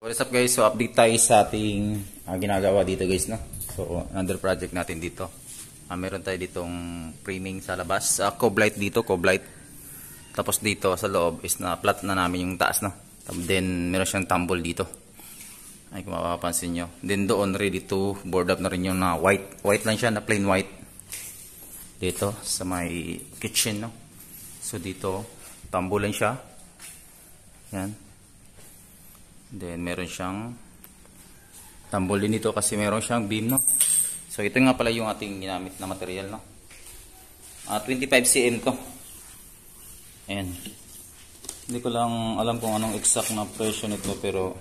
What's up guys? So update tayo sa ating ginagawa dito guys, no? So another project natin dito. Meron tayo ditong framing sa labas. Cove light dito, cove light. Tapos dito sa loob is na flat na namin yung taas, no? Then meron siyang tumble dito. Ay kung mapapansin nyo. Then doon ready to board up na rin yung na white. White lang siya, na plain white. Dito sa may kitchen, no? So dito, tumble lang siya. Yan. Then meron siyang tumble din dito kasi meron siyang beam, no? So ito nga pala yung ating ginamit na material, no? 25 cm to. Ayan. Hindi ko lang alam kung anong exact na presyo nito, pero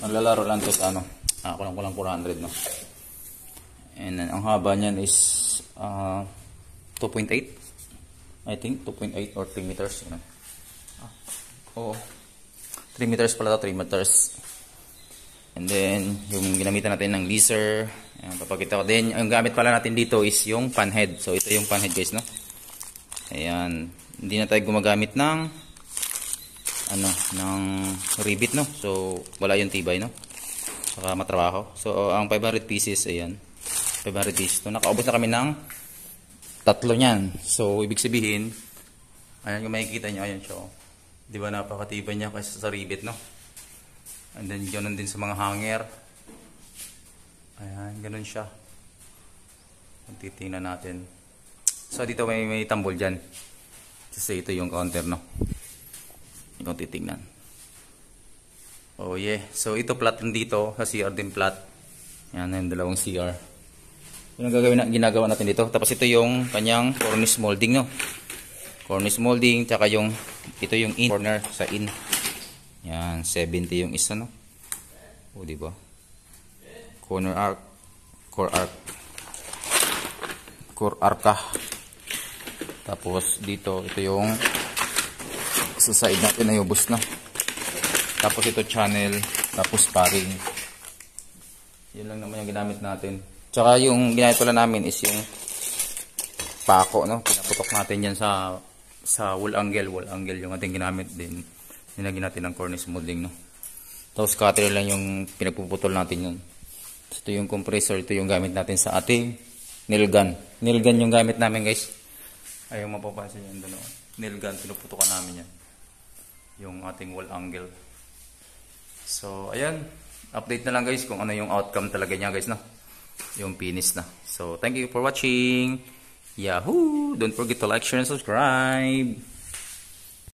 maglalaro lang to sa ano. Kulang 400, no? And then, ang haba niyan is 2.8. I think 2.8 or 3 meters, you know? Oo. 3 meters pala to, 3 meters. And then, yung ginamitan natin ng laser. Ayan, papakita ko din. Ang gamit pala natin dito is yung pan head. So, ito yung pan head guys, no? Ayan. Hindi na tayo gumagamit ng rivet, no? So, wala yung tibay, no? Saka matrabaho. So, ang 500 pieces, ayan. 500 pieces. So, nakaubos na kami ng 3 niyan. So, ibig sabihin, ayan yung makikita nyo, ayan siya, oh. Di ba napakatibay niya kasi sa rivet, no? And then ganoon din sa mga hanger. Ayan, ganoon siya. Titingnan natin. So dito may tambol diyan. Kasi ito yung counter, no? Ikaw titingnan. Oh yeah. So ito flat din dito, sa CR din flat. Yan yung dalawang CR. Yung ginagawa natin dito. Tapos ito yung kanyang cornice molding, no? Cornice molding, tsaka ito yung in corner sa in. Yan, 70 yung isa, no? O, diba? Corner arc, core arc. Tapos dito, ito yung sa side natin na yubos, no? Tapos ito channel, tapos paring. Yun lang naman yung ginamit natin. Tsaka yung ginamit pala namin is yung pako, no? Pinaputok natin yan sa wall angle yung ating ginamit din. Nilagyan natin ng cornice molding, no? Tapos cutter lang yung pinagpuputol natin yun. Ito yung compressor, ito yung gamit natin sa ating nail gun. Nail gun yung gamit namin guys. Ayaw mapapansin yan doon. Nail gun, pinuputukan namin yan. Yung ating wall angle. So, ayan. Update na lang guys kung ano yung outcome talaga niya guys, no? Yung finish na. So, thank you for watching. Yahoo! Don't forget to like, share, and subscribe.